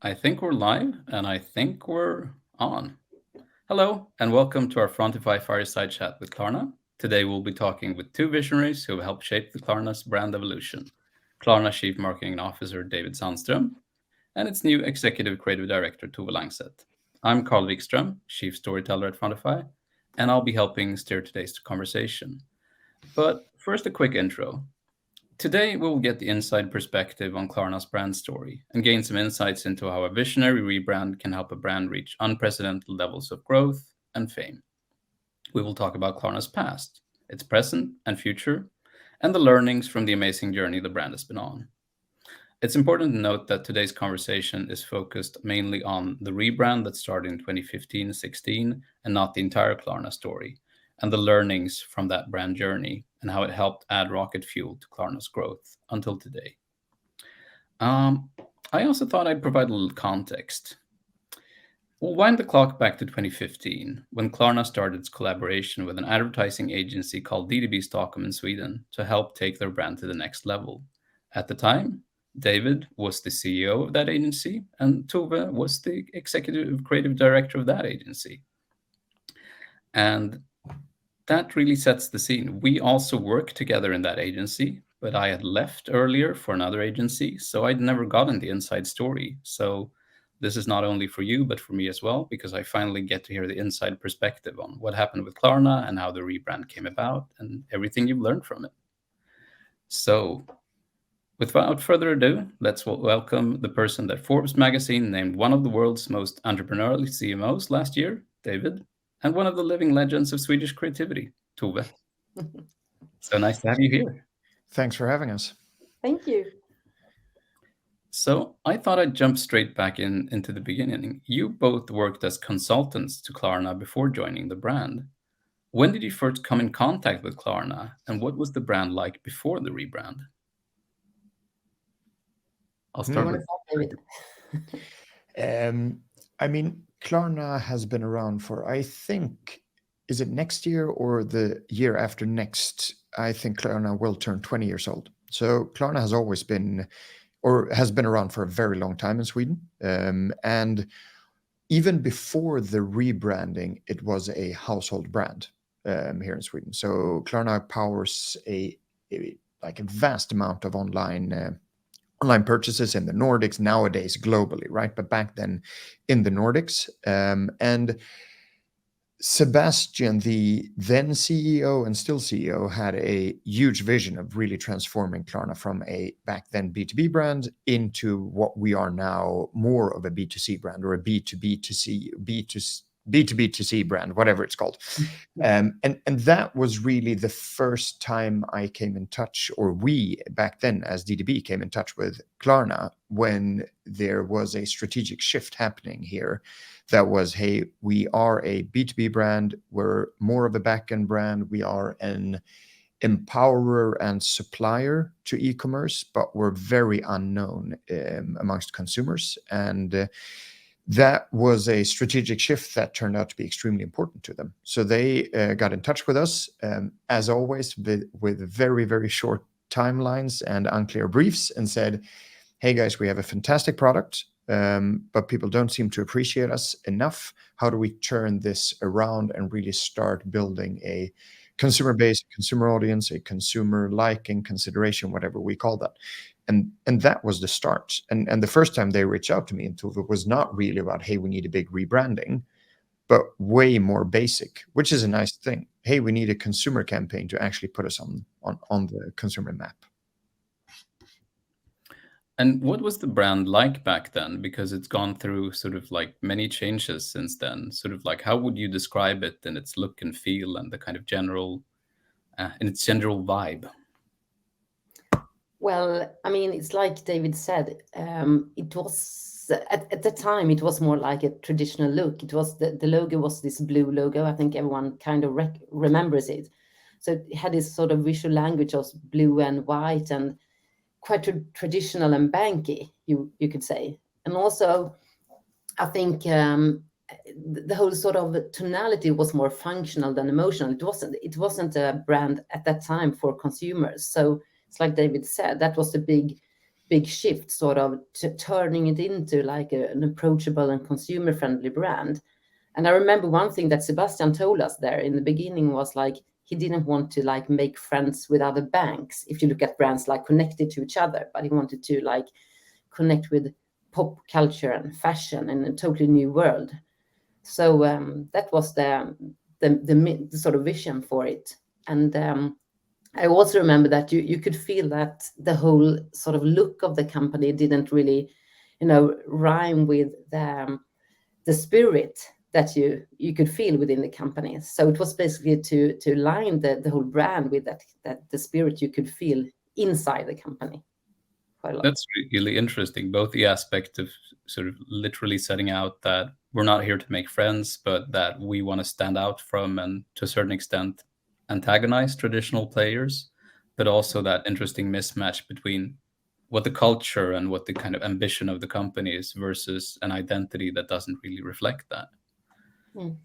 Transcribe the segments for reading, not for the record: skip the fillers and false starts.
I think we're live and I think we're on. Hello and welcome to our Frontify Fireside chat with Klarna. Today we'll be talking with two visionaries who have helped shape the Klarna's brand evolution. Klarna Chief Marketing Officer David Sandström and its new Executive Creative Director Tove Langseth. I'm Karl Wikström, Chief Storyteller at Frontify, and I'll be helping steer today's conversation. But first a quick intro. Today, we will get the inside perspective on Klarna's brand story and gain some insights into how a visionary rebrand can help a brand reach unprecedented levels of growth and fame. We will talk about Klarna's past, its present and future, and the learnings from the amazing journey the brand has been on. It's important to note that today's conversation is focused mainly on the rebrand that started in 2015-16 and not the entire Klarna story, and the learnings from that brand journey and how it helped add rocket fuel to Klarna's growth until today. I also thought I'd provide a little context. We'll wind the clock back to 2015, when Klarna started its collaboration with an advertising agency called DDB Stockholm in Sweden to help take their brand to the next level. At the time, David was the CEO of that agency, and Tove was the executive creative director of that agency. And that really sets the scene. We also worked together in that agency, but I had left earlier for another agency, so I'd never gotten the inside story. So this is not only for you, but for me as well, because I finally get to hear the inside perspective on what happened with Klarna and how the rebrand came about and everything you've learned from it. So without further ado, let's welcome the person that Forbes magazine named one of the world's most entrepreneurial CMOs last year, David, and one of the living legends of Swedish creativity, Tove. So nice to have you here. Thanks for having us. Thank you. So I thought I'd jump straight back into the beginning. You both worked as consultants to Klarna before joining the brand. When did you first come in contact with Klarna, and what was the brand like before the rebrand? I'll start with David. Klarna has been around for, I think, is it next year or the year after next? I think Klarna will turn 20 years old. So Klarna has always been, or has been around for a very long time in Sweden. And even before the rebranding, it was a household brand here in Sweden. So Klarna powers a vast amount of online purchases in the Nordics, nowadays globally, right? But back then in the Nordics. And Sebastian, the then CEO and still CEO, had a huge vision of really transforming Klarna from a back then B2B brand into what we are now, more of a B2C brand, or a B2B2C brand, whatever it's called. And that was really the first time I came in touch, or we back then as DDB came in touch with Klarna, when there was a strategic shift happening here. That was, hey, we are a B2B brand. We're more of a backend brand. We are an empowerer and supplier to e-commerce, but we're very unknown amongst consumers. And that was a strategic shift that turned out to be extremely important to them. So they got in touch with us, as always, with very, very short timelines and unclear briefs, and said, hey guys, we have a fantastic product, but people don't seem to appreciate us enough. How do we turn this around and really start building a consumer base, consumer audience, a consumer liking, consideration, whatever we call that? And that was the start. And the first time they reached out to me, and Tove, was not really about, hey, we need a big rebranding, but way more basic, which is a nice thing. Hey, we need a consumer campaign to actually put us on the consumer map. And what was the brand like back then? Because it's gone through sort of like many changes since then. Sort of like, how would you describe it in its look and feel and the kind of general, in its general vibe? Well, it's like David said, it was at the time, it was more like a traditional look. It was the logo was this blue logo. I think everyone kind of remembers it. So it had this sort of visual language of blue and white and quite traditional and banky, you could say. And also, I think the whole sort of tonality was more functional than emotional. It wasn't a brand at that time for consumers. So it's like David said, that was the big big shift, sort of turning it into like an approachable and consumer-friendly brand. And I remember one thing that Sebastian told us there in the beginning was like he didn't want to like make friends with other banks, if you look at brands like connected to each other, but he wanted to like connect with pop culture and fashion in a totally new world. So that was the sort of vision for it. And I also remember that you could feel that the whole sort of look of the company didn't really, rhyme with the spirit that you could feel within the company. So it was basically to align the whole brand with that the spirit you could feel inside the company quite a lot. That's really interesting, both the aspect of sort of literally setting out that we're not here to make friends, but that we want to stand out from and to a certain extent antagonize traditional players, but also that interesting mismatch between what the culture and what the kind of ambition of the company is versus an identity that doesn't really reflect that. Mm.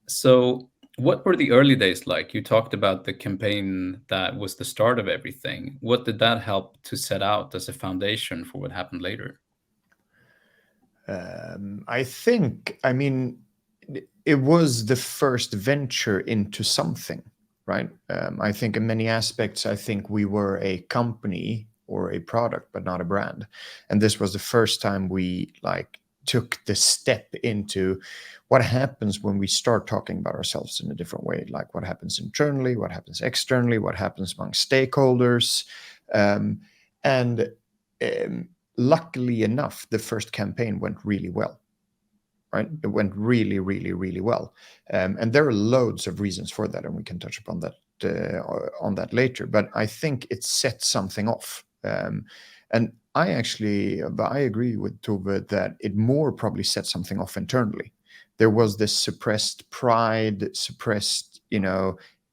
So, what were the early days like? You talked about the campaign that was the start of everything. What did that help to set out as a foundation for what happened later? I mean, it was the first venture into something, right? I think in many aspects, I think we were a company or a product, but not a brand. And this was the first time we like took the step into what happens when we start talking about ourselves in a different way, like what happens internally, what happens externally, what happens among stakeholders. And luckily enough, the first campaign went really well. Right, it went really, really, really well, and there are loads of reasons for that, and we can touch upon that later. But I think it set something off, and I agree with Tove that it more probably set something off internally. There was this suppressed pride, suppressed,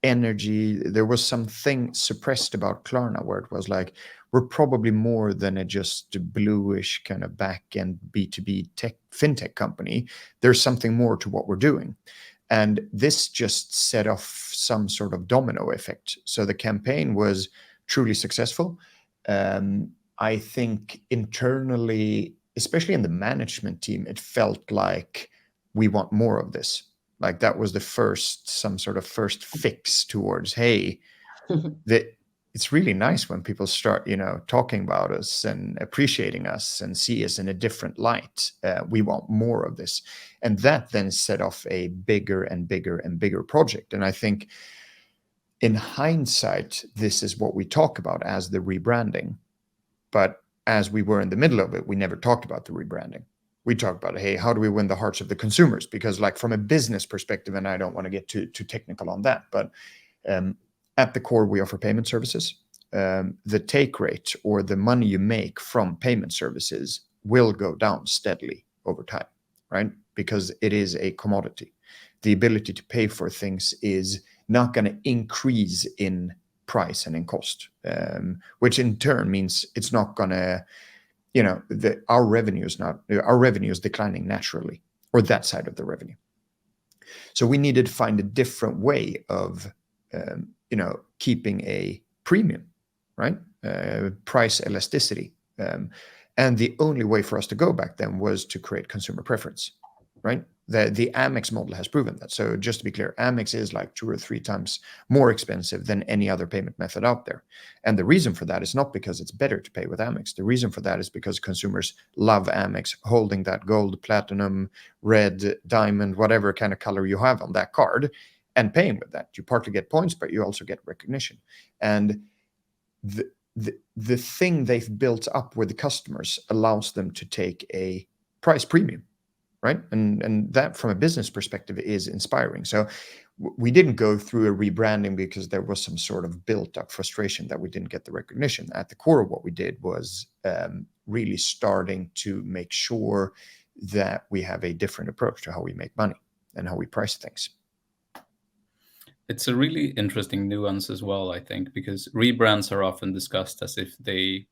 energy. There was something suppressed about Klarna where it was like, we're probably more than a just bluish kind of back-end B2B fintech company. There's something more to what we're doing. And this just set off some sort of domino effect. So the campaign was truly successful. I think internally, especially in the management team, it felt like we want more of this. Like that was some sort of first fix towards, hey, it's really nice when people start, talking about us and appreciating us and see us in a different light. We want more of this. And that then set off a bigger and bigger and bigger project. And I think in hindsight, this is what we talk about as the rebranding. But as we were in the middle of it, we never talked about the rebranding. We talked about, hey, how do we win the hearts of the consumers? Because like from a business perspective, and I don't want to get too technical on that, but at the core, we offer payment services. The take rate or the money you make from payment services will go down steadily over time, right? Because it is a commodity. The ability to pay for things is not going to increase in price and in cost, which in turn means it's not going to, our revenue is declining naturally, or that side of the revenue. So we needed to find a different way of keeping a premium, right? Price elasticity. And the only way for us to go back then was to create consumer preference, right? The Amex model has proven that. So just to be clear, Amex is like 2 or 3 times more expensive than any other payment method out there. And the reason for that is not because it's better to pay with Amex. The reason for that is because consumers love Amex holding that gold, platinum, red, diamond, whatever kind of color you have on that card, and paying with that. You partly get points, but you also get recognition. And the thing they've built up with the customers allows them to take a price premium, right? And that from a business perspective is inspiring. So we didn't go through a rebranding because there was some sort of built up frustration that we didn't get the recognition. At the core of what we did was really starting to make sure that we have a different approach to how we make money and how we price things. It's a really interesting nuance as well, I think, because rebrands are often discussed as if they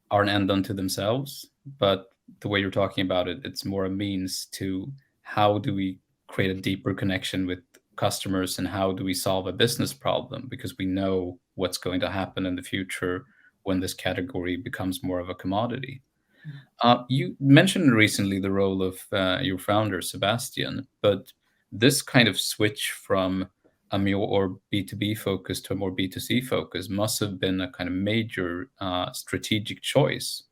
are an end unto themselves. But the way you're talking about it, it's more a means to how do we create a deeper connection with customers and how do we solve a business problem, because we know what's going to happen in the future when this category becomes more of a commodity. You mentioned recently the role of your founder, Sebastian, but this kind of switch from a more B2B focus to a more B2C focus must have been a kind of major strategic choice.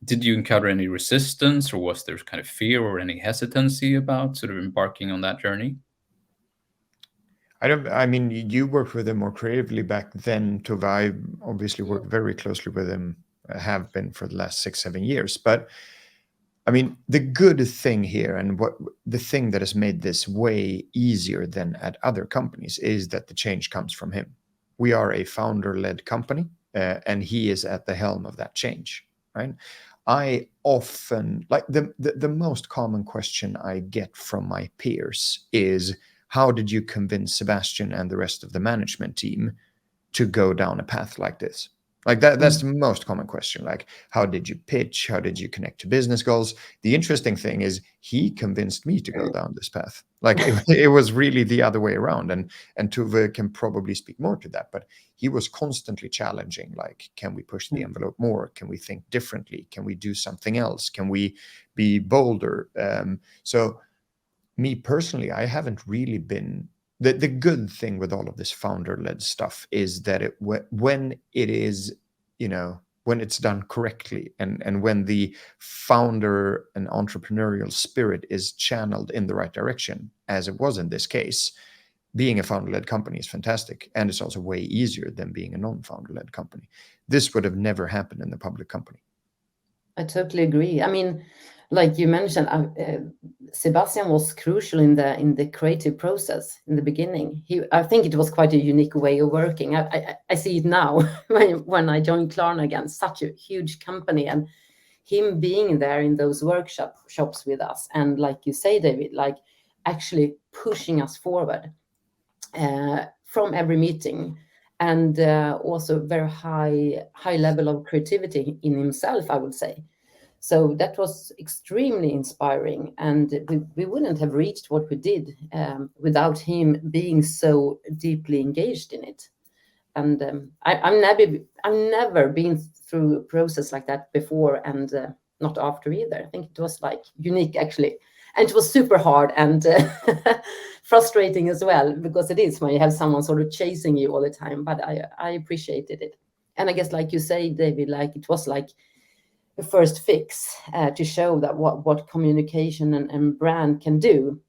Did you encounter any resistance, or was there kind of fear or any hesitancy about sort of embarking on that journey? I mean, you worked with him more creatively back then, Tove. I obviously worked very closely with him, have been for the last 6-7 years. But I mean, the good thing here, and what the thing that has made this way easier than at other companies, is that the change comes from him. We are a founder-led company, and he is at the helm of that change, right? I often, like, the most common question I get from my peers is, how did you convince Sebastian and the rest of the management team to go down a path like this? Like that's the most common question. Like, how did you pitch? How did you connect to business goals? The interesting thing is he convinced me to go down this path. Like it was really the other way around. And Tove can probably speak more to that, but he was constantly challenging, like, can we push the envelope more? Can we think differently? Can we do something else? Can we be bolder? So me personally, I haven't really been the good thing with all of this founder-led stuff is that when it is, when it's done correctly, and when the founder and entrepreneurial spirit is channeled in the right direction, as it was in this case, being a founder-led company is fantastic, and it's also way easier than being a non-founder-led company. This would have never happened in the public company. I totally agree. I mean, like you mentioned, Sebastian was crucial in the creative process in the beginning. I think it was quite a unique way of working. I see it now when I joined Klarna again, such a huge company, and him being there in those workshops with us, and like you say, David, like actually pushing us forward from every meeting, and also very high level of creativity in himself, I would say. So that was extremely inspiring, and we wouldn't have reached what we did without him being so deeply engaged in it. And I've never been through a process like that before, and not after either. I think it was like unique, actually, and it was super hard and frustrating as well, because it is when you have someone sort of chasing you all the time. But I appreciated it, and I guess, like you say, David, like it was like the first fix to show that what communication and brand can do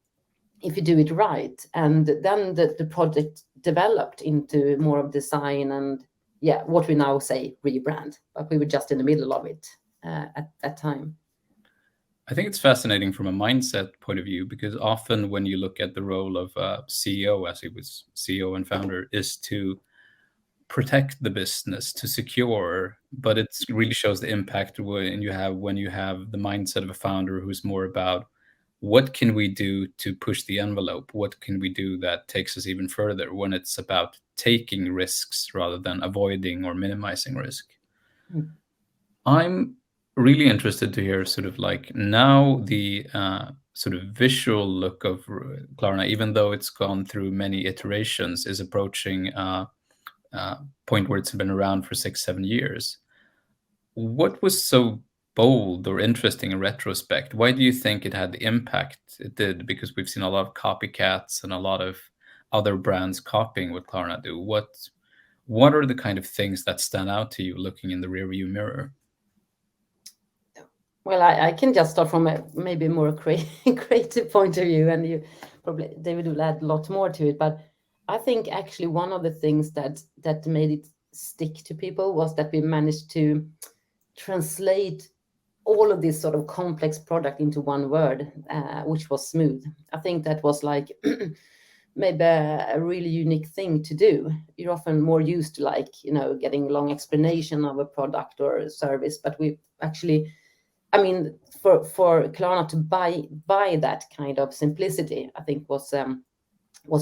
if you do it right. And then the project developed into more of design and what we now say rebrand, but we were just in the middle of it at that time. I think it's fascinating from a mindset point of view, because often when you look at the role of CEO, as he was CEO and founder, is to protect the business, to secure, but it really shows the impact when you have the mindset of a founder who's more about what can we do to push the envelope, what can we do that takes us even further, when it's about taking risks rather than avoiding or minimizing risk. I'm really interested to hear sort of like now the sort of visual look of Klarna, even though it's gone through many iterations, is approaching point where it's been around for 6-7 years. What was so bold or interesting in retrospect? Why do you think it had the impact it did? Because we've seen a lot of copycats and a lot of other brands copying what Klarna do. What are the kind of things that stand out to you looking in the rearview mirror? Well, I can just start from a maybe more creative point of view, and you probably, David, will add a lot more to it. But I think actually one of the things that made it stick to people was that we managed to translate all of this sort of complex product into one word, which was smooth. I think that was like maybe a really unique thing to do. You're often more used to, like, getting a long explanation of a product or a service, but we actually, I mean, for Klarna to buy that kind of simplicity, I think was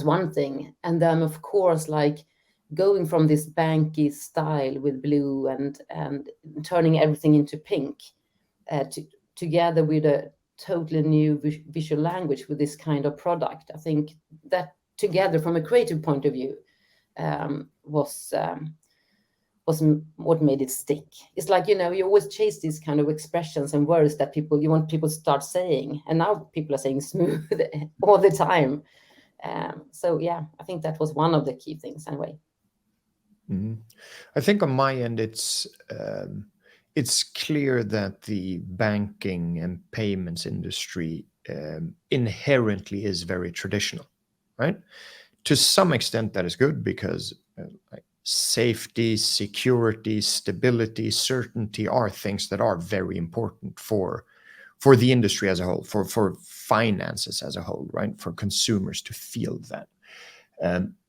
one thing. And then, of course, like going from this banky style with blue and turning everything into pink, together with a totally new visual language with this kind of product. I think that together, from a creative point of view, was was what made it stick. It's like, you always chase these kind of expressions and words that you want people to start saying, and now people are saying smooth all the time. So yeah, I think that was one of the key things anyway. I think on my end, it's clear that the banking and payments industry inherently is very traditional, right? To some extent, that is good because like safety, security, stability, certainty are things that are very important for the industry as a whole, for finances as a whole, right? For consumers to feel that.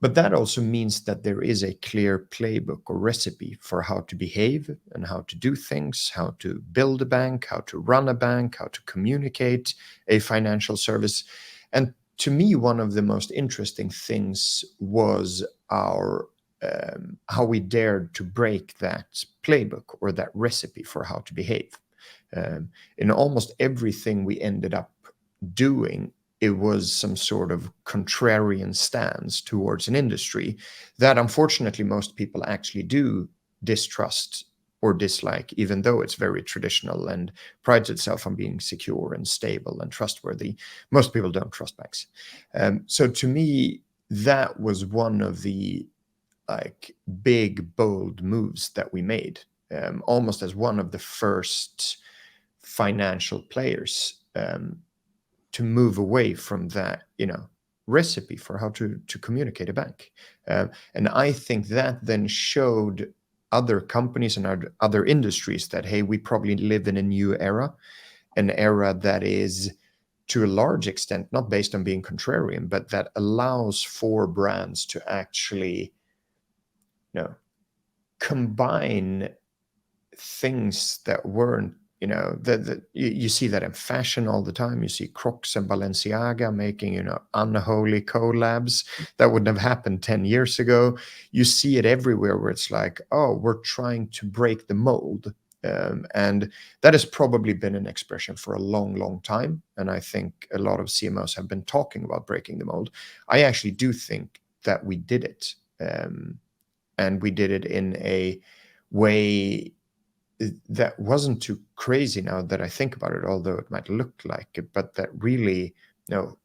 But that also means that there is a clear playbook or recipe for how to behave and how to do things, how to build a bank, how to run a bank, how to communicate a financial service. And to me, one of the most interesting things was how we dared to break that playbook or that recipe for how to behave. In almost everything we ended up doing, it was some sort of contrarian stance towards an industry that unfortunately most people actually do distrust or dislike, even though it's very traditional and prides itself on being secure and stable and trustworthy. Most people don't trust banks. So to me, that was one of the like big, bold moves that we made, almost as one of the first financial players to move away from that, recipe for how to communicate a bank. And I think that then showed other companies and other industries that, hey, we probably live in a new era, an era that is to a large extent not based on being contrarian, but that allows for brands to actually, combine things that weren't, you see that in fashion all the time. You see Crocs and Balenciaga making, unholy collabs that wouldn't have happened 10 years ago. You see it everywhere where it's like, oh, we're trying to break the mold. And that has probably been an expression for a long, long time. And I think a lot of CMOs have been talking about breaking the mold. I actually do think that we did it. And we did it in a way that wasn't too crazy now that I think about it, although it might look like it, but that really,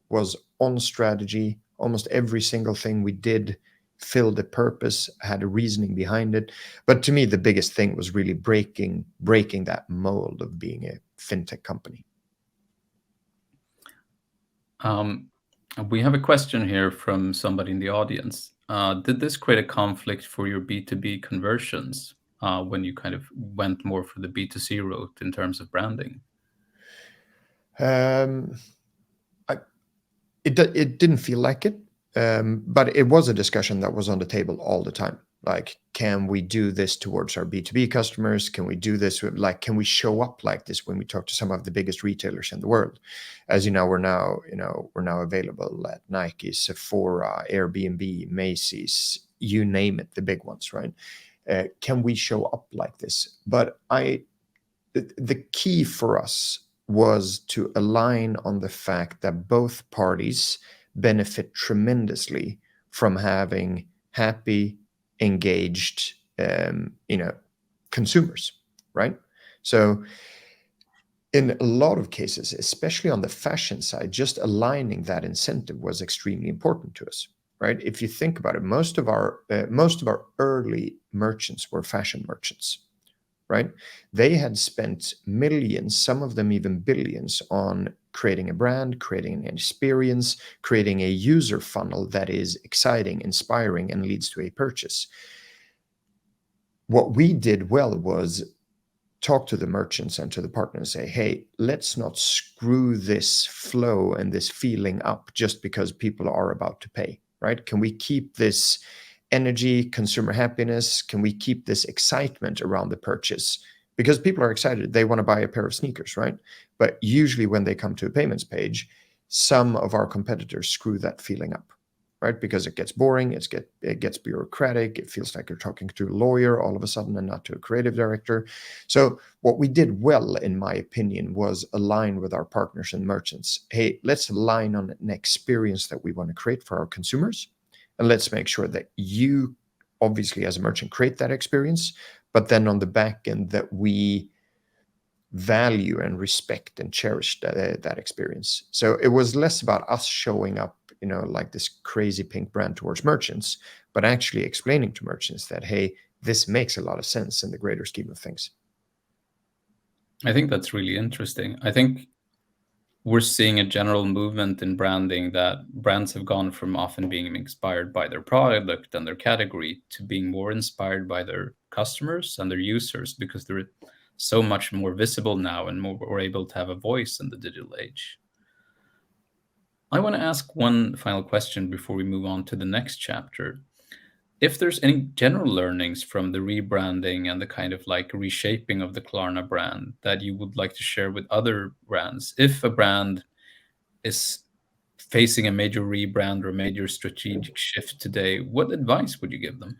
was on strategy. Almost every single thing we did filled a purpose, had a reasoning behind it. But to me, the biggest thing was really breaking that mold of being a fintech company. We have a question here from somebody in the audience. Did this create a conflict for your B2B conversions when you kind of went more for the B2C route in terms of branding? It didn't feel like it, but it was a discussion that was on the table all the time. Like, can we do this towards our B2B customers? Can we do this can we show up like this when we talk to some of the biggest retailers in the world? As you know, we're now available at Nike, Sephora, Airbnb, Macy's, you name it, the big ones, right? Can we show up like this? But the key for us was to align on the fact that both parties benefit tremendously from having happy, engaged, consumers, right? So in a lot of cases, especially on the fashion side, just aligning that incentive was extremely important to us, right? If you think about it, most of our early merchants were fashion merchants, right? They had spent millions, some of them even billions, on creating a brand, creating an experience, creating a user funnel that is exciting, inspiring, and leads to a purchase. What we did well was talk to the merchants and to the partners and say, hey, let's not screw this flow and this feeling up just because people are about to pay, right? Can we keep this energy, consumer happiness? Can we keep this excitement around the purchase? Because people are excited. They want to buy a pair of sneakers, right? But usually when they come to a payments page, some of our competitors screw that feeling up, right? Because it gets boring, it gets bureaucratic, it feels like you're talking to a lawyer all of a sudden and not to a creative director. So what we did well, in my opinion, was align with our partners and merchants. Hey, let's align on an experience that we want to create for our consumers. And let's make sure that you obviously as a merchant create that experience, but then on the back end that we value and respect and cherish that experience. So it was less about us showing up, like this crazy pink brand towards merchants, but actually explaining to merchants that, hey, this makes a lot of sense in the greater scheme of things. I think that's really interesting. I think we're seeing a general movement in branding that brands have gone from often being inspired by their product and their category to being more inspired by their customers and their users, because they're so much more visible now and more able to have a voice in the digital age. I want to ask one final question before we move on to the next chapter. If there's any general learnings from the rebranding and the kind of like reshaping of the Klarna brand that you would like to share with other brands, if a brand is facing a major rebrand or a major strategic shift today, what advice would you give them?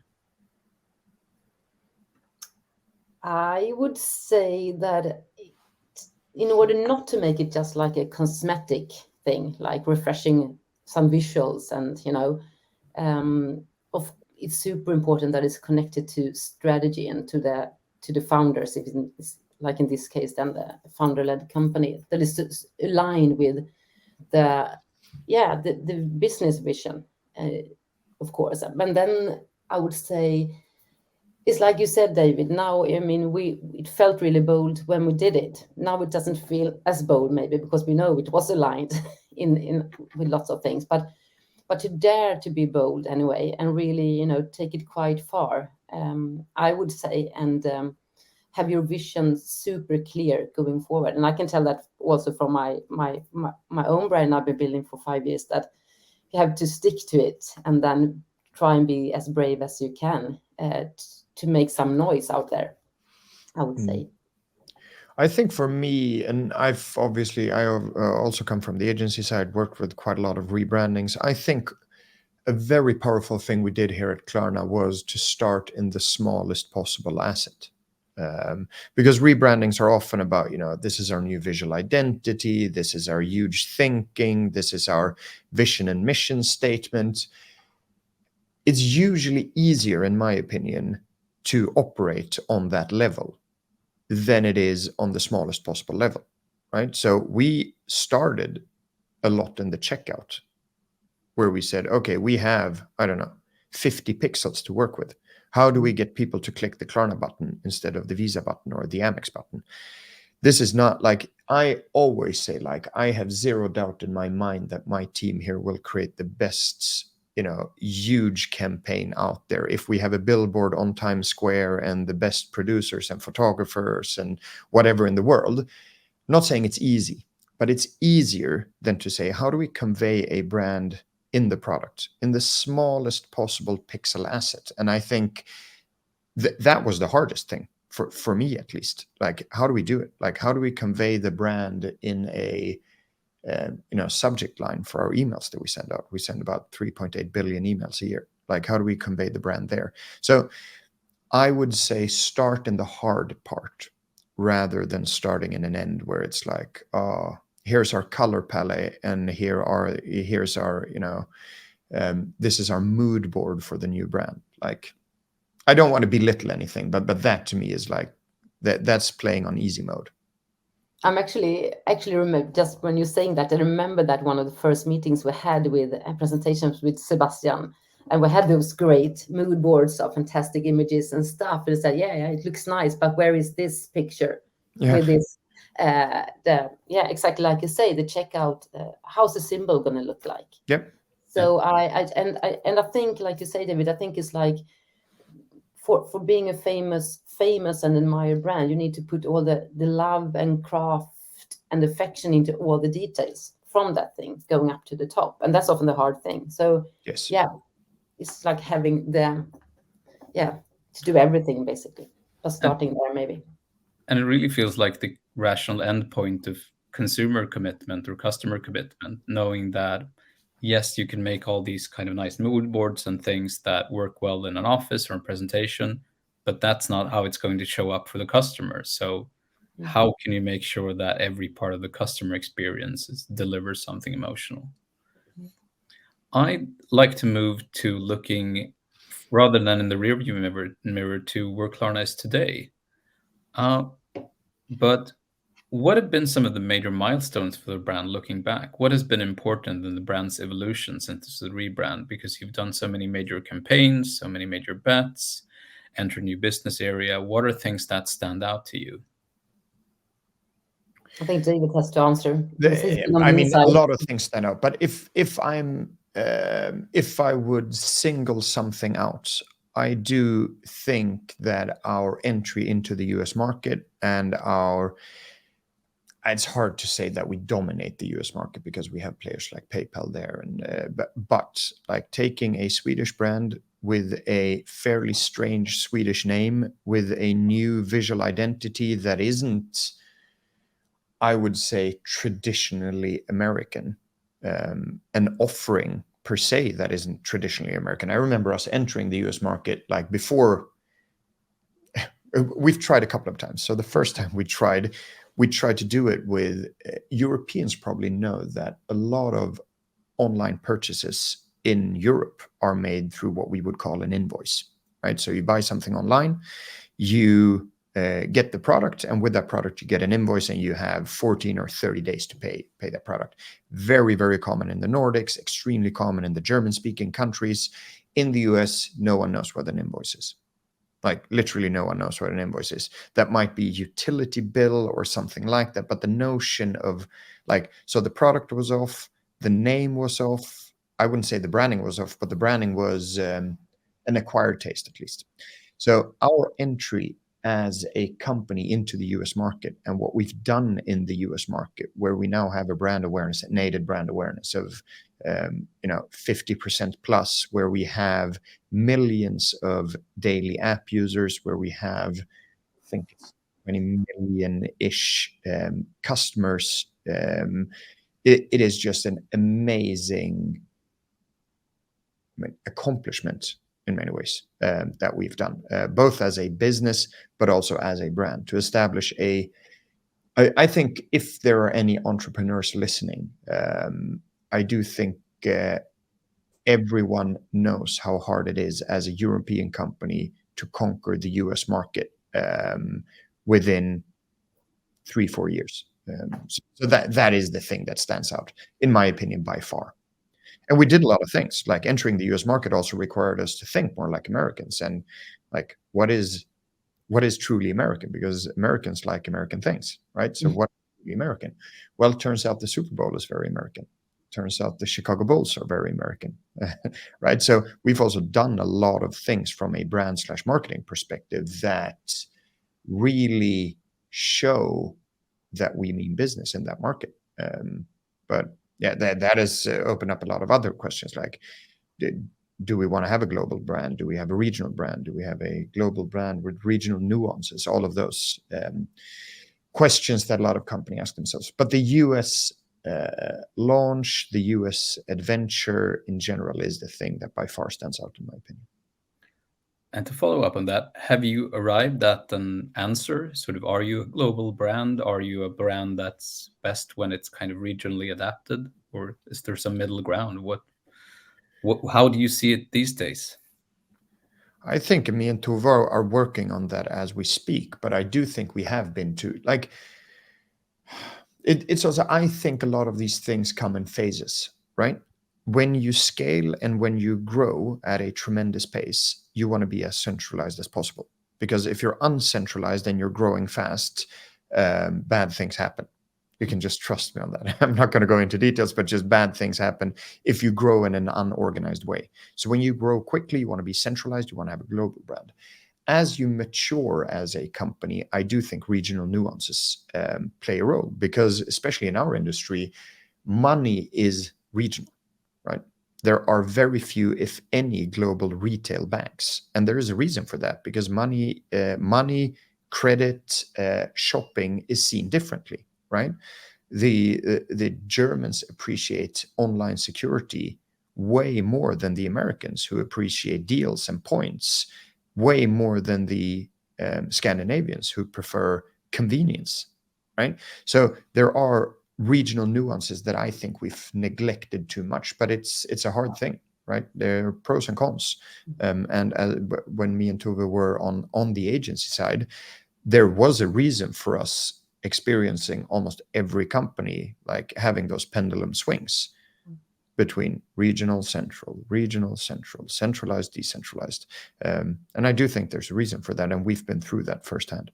I would say that in order not to make it just like a cosmetic thing, like refreshing some visuals and, it's super important that it's connected to strategy and to the founders, if it's like in this case, then the founder-led company, that is aligned with the business vision, of course. And then I would say, it's like you said, David, now, I mean, it felt really bold when we did it. Now it doesn't feel as bold, maybe, because we know it was aligned in with lots of things. But to dare to be bold anyway, and really, take it quite far, I would say, and have your vision super clear going forward. And I can tell that also from my own brand I've been building for 5 years, that you have to stick to it and then try and be as brave as you can to make some noise out there, I would say. I think for me, and I also come from the agency side, worked with quite a lot of rebrandings. I think a very powerful thing we did here at Klarna was to start in the smallest possible asset. Because rebrandings are often about, this is our new visual identity, this is our huge thinking, this is our vision and mission statement. It's usually easier, in my opinion, to operate on that level than it is on the smallest possible level, right? So we started a lot in the checkout, where we said, okay, we have, 50 pixels to work with. How do we get people to click the Klarna button instead of the Visa button or the Amex button? This is not like, I always say, like, I have zero doubt in my mind that my team here will create the best, huge campaign out there. If we have a billboard on Times Square and the best producers and photographers and whatever in the world, I'm not saying it's easy, but it's easier than to say, how do we convey a brand in the product in the smallest possible pixel asset? And I think that was the hardest thing for me, at least. Like, how do we do it? Like, how do we convey the brand in a subject line for our emails that we send out? We send about 3.8 billion emails a year. Like, how do we convey the brand there? So I would say start in the hard part rather than starting in an end where it's like, here's our color palette and here's our, this is our mood board for the new brand. Like, I don't want to belittle anything, but that to me is like, that's playing on easy mode. I'm actually remember, just when you're saying that, I remember that one of the first meetings we had with presentations with Sebastian, and we had those great mood boards of fantastic images and stuff. And he said, yeah, it looks nice, but where is this picture with this? Exactly like you say, the checkout. How's the symbol going to look like? Yep. So I think, like you say, David, I think it's like for being a famous and admired brand, you need to put all the love and craft and affection into all the details from that thing going up to the top, and that's often the hard thing. So yes, it's like having to do everything basically, but starting there maybe. And it really feels like the rational endpoint of consumer commitment or customer commitment, knowing that yes, you can make all these kind of nice mood boards and things that work well in an office or a presentation, but that's not how it's going to show up for the customer. So how can you make sure that every part of the customer experience delivers something emotional? I'd like to move to looking rather than in the rearview mirror to where Klarna is today. But what have been some of the major milestones for the brand looking back? What has been important in the brand's evolution since the rebrand? Because you've done so many major campaigns, so many major bets, enter new business area. What are things that stand out to you? I think David has to answer. This is on I the mean, inside. a lot of things stand out, but if I would single something out, I do think that our entry into the US market and it's hard to say that we dominate the US market because we have players like PayPal there, and but like taking a Swedish brand with a fairly strange Swedish name, with a new visual identity that isn't, I would say, traditionally American, an offering per se that isn't traditionally American. I remember us entering the US market like before. We've tried a couple of times. So the first time we tried to do it with Europeans probably know that a lot of online purchases in Europe are made through what we would call an invoice, right? So you buy something online, you get the product, and with that product you get an invoice, and you have 14 or 30 days to pay that product. Very, very common in the Nordics, extremely common in the German-speaking countries. In the US, no one knows what an invoice is. Like literally no one knows what an invoice is. That might be utility bill or something like that. But the notion of like, so the product was off, the name was off. I wouldn't say the branding was off, but the branding was an acquired taste at least. So our entry as a company into the US market and what we've done in the US market, where we now have a brand awareness, an aided brand awareness of 50% plus, where we have millions of daily app users, where we have, I think it's 20 million-ish customers. It is just an amazing accomplishment in many ways that we've done, both as a business, but also as a brand, to establish I think if there are any entrepreneurs listening, I do think everyone knows how hard it is as a European company to conquer the US market within 3-4 years. So that is the thing that stands out, in my opinion, by far. And we did a lot of things, like entering the US market also required us to think more like Americans, and like what is truly American, because Americans like American things, right? So what is truly American? Well, it turns out the Super Bowl is very American. Turns out the Chicago Bulls are very American, right? So we've also done a lot of things from a brand/marketing perspective that really show that we mean business in that market. But yeah, that has opened up a lot of other questions, like do we want to have a global brand? Do we have a regional brand? Do we have a global brand with regional nuances? All of those questions that a lot of companies ask themselves. But the US launch, the US adventure in general is the thing that by far stands out, in my opinion. And to follow up on that, have you arrived at an answer? Sort of, are you a global brand? Are you a brand that's best when it's kind of regionally adapted? Or is there some middle ground? How do you see it these days? I think me and Tove are working on that as we speak, but I do think we have been to, like, it's also, I think a lot of these things come in phases, right? When you scale and when you grow at a tremendous pace, you want to be as centralized as possible. Because if you're uncentralized and you're growing fast, bad things happen. You can just trust me on that. I'm not going to go into details, but just bad things happen if you grow in an unorganized way. So when you grow quickly, you want to be centralized, you want to have a global brand. As you mature as a company, I do think regional nuances play a role, because especially in our industry, money is regional, right? There are very few, if any, global retail banks. And there is a reason for that, because money, credit, shopping is seen differently, right? The Germans appreciate online security way more than the Americans, who appreciate deals and points way more than the Scandinavians, who prefer convenience, right? So there are regional nuances that I think we've neglected too much, but it's a hard thing. right? There are pros and cons. And when me and Tove were on the agency side, there was a reason for us experiencing almost every company like having those pendulum swings between regional, centralized, decentralized. And I do think there's a reason for that, and we've been through that firsthand.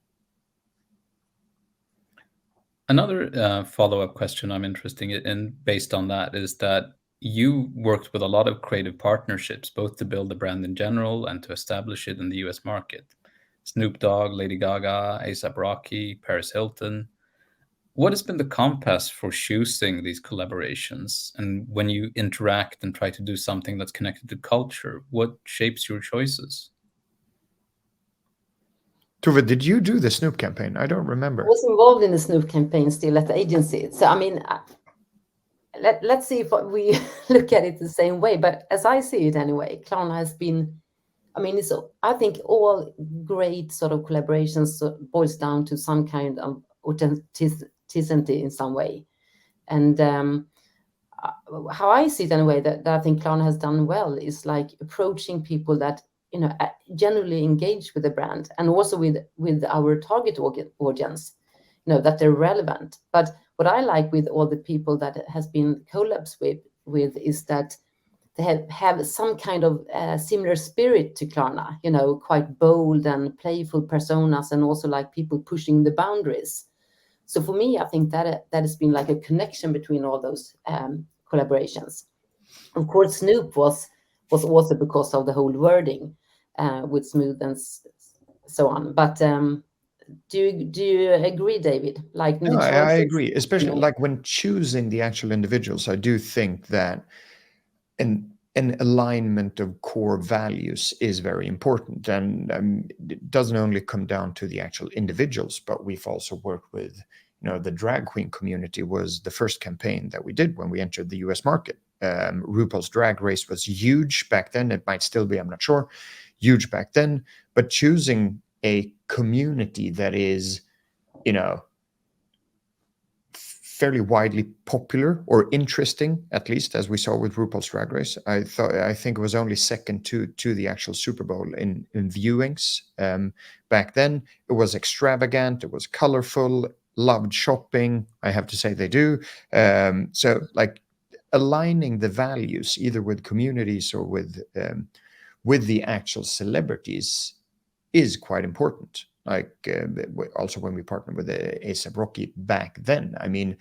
Another follow-up question I'm interested in based on that is that you worked with a lot of creative partnerships, both to build the brand in general and to establish it in the US market. Snoop Dogg, Lady Gaga, A$AP Rocky, Paris Hilton. What has been the compass for choosing these collaborations? And when you interact and try to do something that's connected to culture, what shapes your choices? Tove, did you do the Snoop campaign? I don't remember. I was involved in the Snoop campaign still at the agency. So, I mean, let's see if we look at it the same way. But as I see it anyway, Klarna has been, I mean, I think all great sort of collaborations boils down to some kind of authenticity in some way. And how I see it anyway, that I think Klarna has done well is like approaching people that, you know, generally engage with the brand, and also with our target audience, you know, that they're relevant. But what I like with all the people that has been collabs with is that they have some kind of similar spirit to Klarna, you know, quite bold and playful personas, and also like people pushing the boundaries. So for me, I think that has been like a connection between all those collaborations. Of course, Snoop was also because of the whole wording with smooth and so on. But do you agree, David? Like, no, I agree, especially, you know, like when choosing the actual individuals. I do think that an alignment of core values is very important, and it doesn't only come down to the actual individuals, but we've also worked with, you know, the drag queen community was the first campaign that we did when we entered the US market. RuPaul's Drag Race was huge back then. It might still be, I'm not sure, huge back then. But choosing a community that is, you know, fairly widely popular or interesting, at least as we saw with RuPaul's Drag Race. I think it was only second to the actual Super Bowl in viewings. Back then, it was extravagant, it was colorful, loved shopping. I have to say they do. So like aligning the values either with communities or with the actual celebrities is quite important. Like also when we partnered with A$AP Rocky back then, I mean,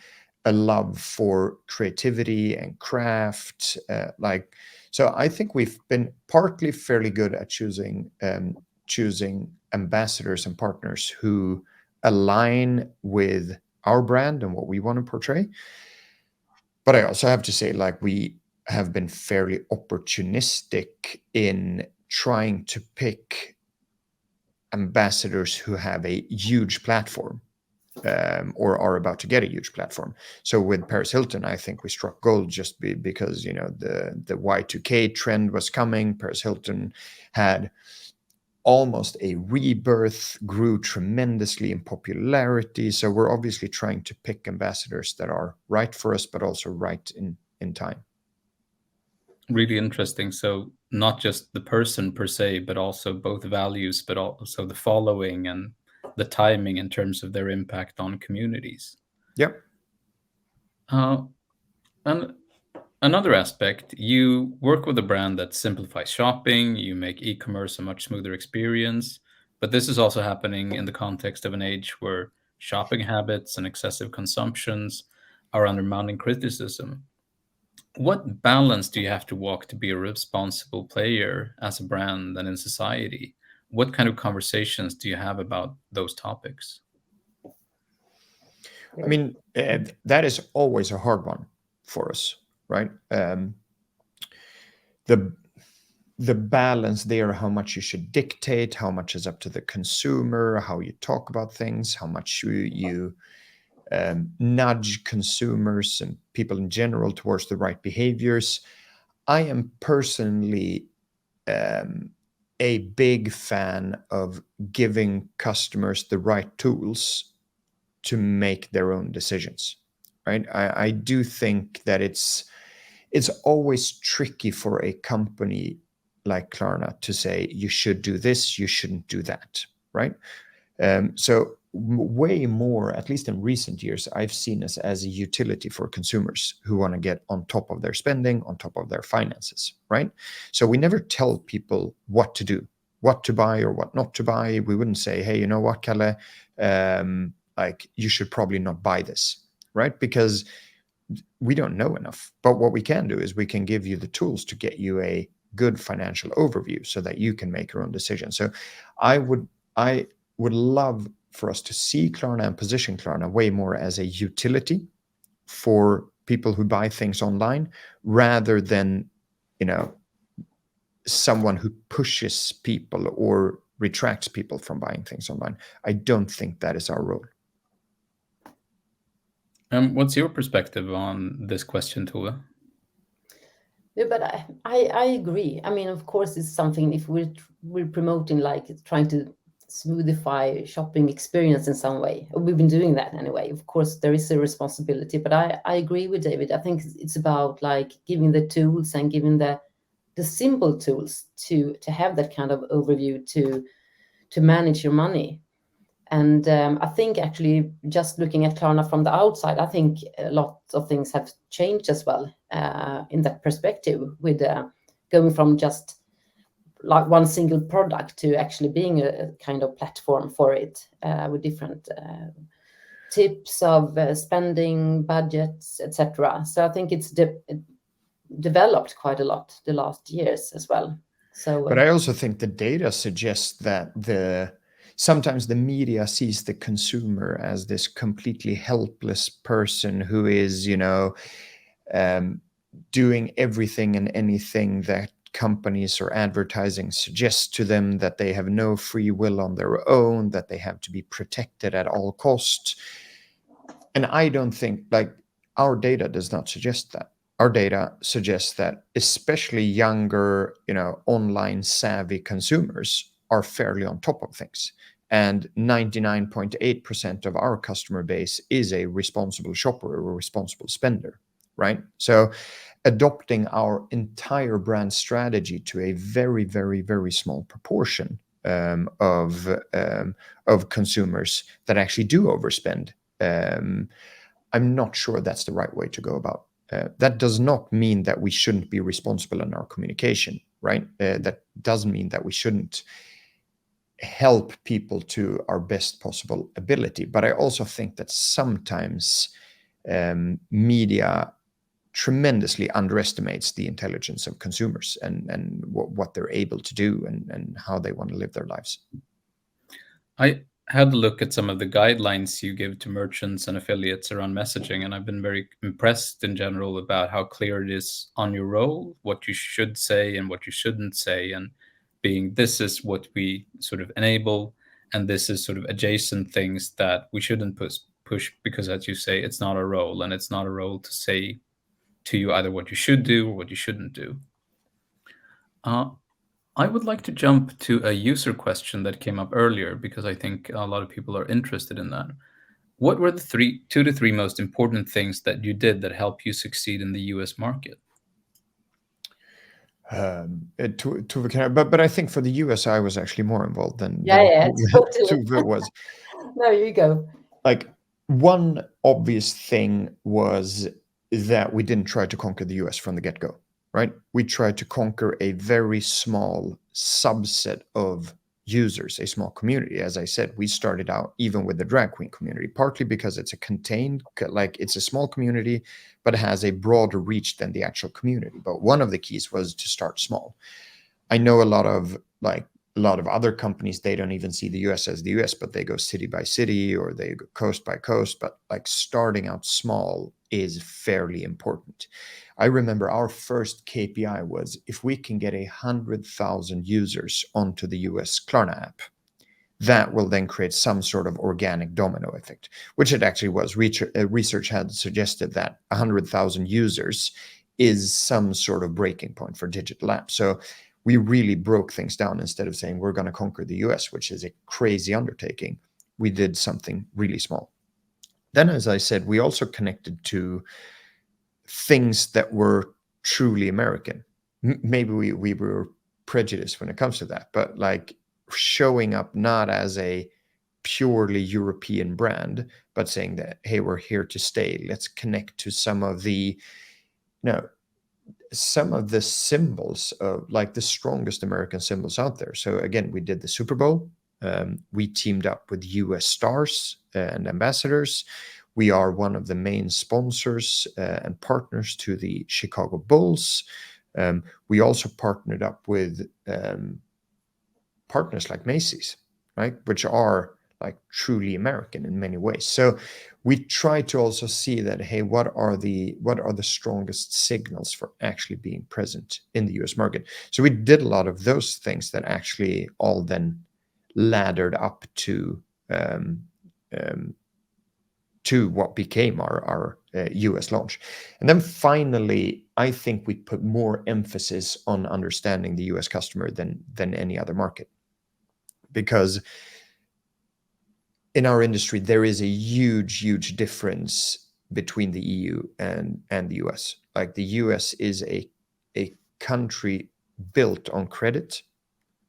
a love for creativity and craft, so I think we've been partly fairly good at choosing ambassadors and partners who align with our brand and what we want to portray. But I also have to say, like, we have been fairly opportunistic in trying to pick ambassadors who have a huge platform or are about to get a huge platform. So with Paris Hilton, I think we struck gold just because, you know, the Y2K trend was coming. Paris Hilton had almost a rebirth, grew tremendously in popularity. So we're obviously trying to pick ambassadors that are right for us, but also right in time. Really interesting. So not just the person per se, but also both values, but also the following and the timing in terms of their impact on communities. Yep. And another aspect, you work with a brand that simplifies shopping, you make e-commerce a much smoother experience, but this is also happening in the context of an age where shopping habits and excessive consumptions are under mounting criticism. What balance do you have to walk to be a responsible player as a brand and in society? What kind of conversations do you have about those topics? I mean, that is always a hard one for us, right? The balance there, how much you should dictate, how much is up to the consumer, how you talk about things, how much you nudge consumers and people in general towards the right behaviors. I am personally a big fan of giving customers the right tools to make their own decisions, right? I do think that it's it's always tricky for a company like Klarna to say, you should do this, you shouldn't do that, right? So way more, at least in recent years, I've seen us as a utility for consumers who want to get on top of their spending, on top of their finances, right? So we never tell people what to do, what to buy or what not to buy. We wouldn't say, hey, you know what, Kalle, like you should probably not buy this, right? Because we don't know enough. But what we can do is we can give you the tools to get you a good financial overview so that you can make your own decision. So I would love for us to see Klarna and position Klarna way more as a utility for people who buy things online, rather than, someone who pushes people or retracts people from buying things online. I don't think that is our role. What's your perspective on this question, Tove? Yeah, but I agree. I mean, of course, it's something, if we're promoting, like trying to smoothify shopping experience in some way. We've been doing that anyway. Of course, there is a responsibility, but I agree with David. I think it's about like giving the tools and giving the simple tools to have that kind of overview to manage your money. And I think actually just looking at Klarna from the outside, I think a lot of things have changed as well in that perspective, with going from just like one single product to actually being a kind of platform for it, with different tips of spending, budgets, etc. So I think it's developed quite a lot the last years as well. So, but I also think the data suggests that sometimes the media sees the consumer as this completely helpless person who is, doing everything and anything that companies or advertising suggests to them, that they have no free will on their own, that they have to be protected at all costs. And I don't think, like, our data does not suggest that. Our data suggests that especially younger, online savvy consumers are fairly on top of things. And 99.8% of our customer base is a responsible shopper or a responsible spender, right? So adopting our entire brand strategy to a very, very, very small proportion of consumers that actually do overspend, I'm not sure that's the right way to go about. That does not mean that we shouldn't be responsible in our communication, right? That doesn't mean that we shouldn't help people to our best possible ability. But I also think that sometimes media tremendously underestimates the intelligence of consumers and what they're able to do and how they want to live their lives. I had a look at some of the guidelines you give to merchants and affiliates around messaging, and I've been very impressed in general about how clear it is on your role, what you should say and what you shouldn't say, and being this is what we sort of enable, and this is sort of adjacent things that we shouldn't push because, as you say, it's not a role, and it's not a role to say to you either what you should do or what you shouldn't do. I would like to jump to a user question that came up earlier, because I think a lot of people are interested in that. What were the 2 to 3 most important things that you did that helped you succeed in the US market? But I think for the US, I was actually more involved than totally. Tove was. No, you go. Like, one obvious thing was that we didn't try to conquer the US from the get-go, right? We tried to conquer a very small subset of users, a small community. As I said, we started out even with the drag queen community, partly because it's it's a small community, but it has a broader reach than the actual community. But one of the keys was to start small. I know a lot of other companies, they don't even see the US as the US, but they go city by city or they go coast by coast. But like, starting out small is fairly important. I remember our first KPI was, if we can get 100,000 users onto the US Klarna app, that will then create some sort of organic domino effect, which it actually was. Research had suggested that 100,000 users is some sort of breaking point for digital apps. So we really broke things down. Instead of saying we're going to conquer the US, which is a crazy undertaking, we did something really small. Then, as I said, we also connected to things that were truly American. Maybe we were prejudiced when it comes to that, but like showing up not as a purely European brand, but saying that, hey, we're here to stay. Let's connect to some of the, some of the symbols of like the strongest American symbols out there. So again, we did the Super Bowl. We teamed up with US stars and ambassadors. We are one of the main sponsors and partners to the Chicago Bulls. We also partnered up with partners like Macy's, right, which are like truly American in many ways. So we try to also see that, hey, what are the strongest signals for actually being present in the US market? So we did a lot of those things that actually all then laddered up to what became our US launch. And then finally, I think we put more emphasis on understanding the US customer than any other market, because in our industry, there is a huge difference between the EU and the US. Like the US is a country built on credit.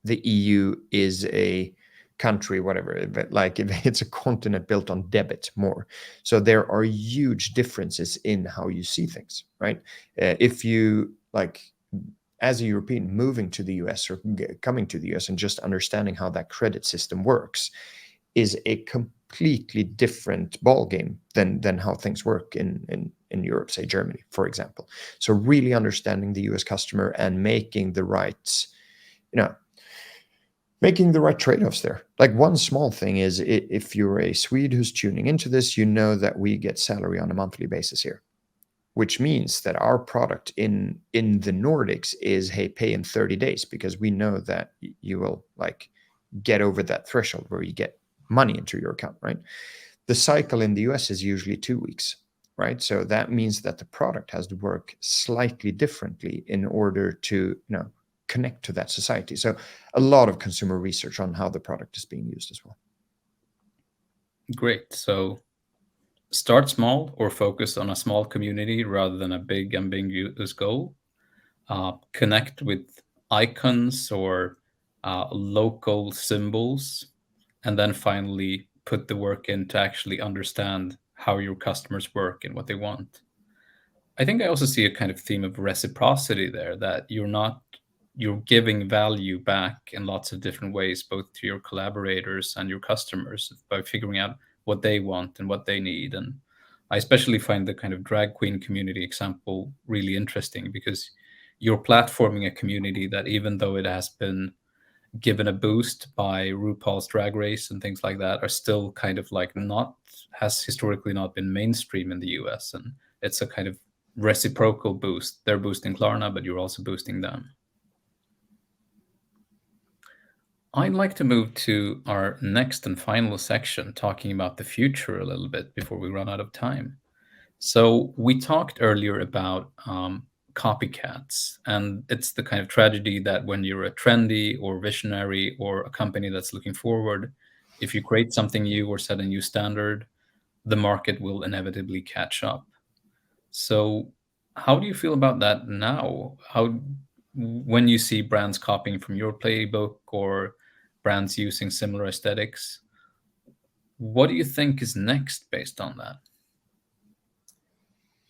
The EU is a country, whatever, but like it's a continent built on debit more. So there are huge differences in how you see things, right? If you like, as a European moving to the US or coming to the US and just understanding how that credit system works is a completely different ballgame than how things work in Europe, say Germany, for example. So really understanding the US customer and making the right, making the right trade-offs there. Like one small thing is, if you're a Swede who's tuning into this, you know that we get salary on a monthly basis here, which means that our product in the Nordics is, hey, pay in 30 days, because we know that you will like get over that threshold where you get money into your account, right? The cycle in the US is usually 2 weeks, right? So that means that the product has to work slightly differently in order to, connect to that society. So a lot of consumer research on how the product is being used as well. Great. So start small or focus on a small community rather than a big ambiguous goal. Connect with icons or local symbols, and then finally put the work in to actually understand how your customers work and what they want. I think I also see a kind of theme of reciprocity there, that you're giving value back in lots of different ways, both to your collaborators and your customers, by figuring out what they want and what they need. And I especially find the kind of drag queen community example really interesting, because you're platforming a community that, even though it has been given a boost by RuPaul's Drag Race and things like that, are still kind of like has historically not been mainstream in the US. And it's a kind of reciprocal boost. They're boosting Klarna, but you're also boosting them. I'd like to move to our next and final section, talking about the future a little bit before we run out of time. So we talked earlier about copycats, and it's the kind of tragedy that when you're a trendy or visionary or a company that's looking forward, if you create something new or set a new standard, the market will inevitably catch up. So how do you feel about that now? When you see brands copying from your playbook or brands using similar aesthetics, what do you think is next based on that?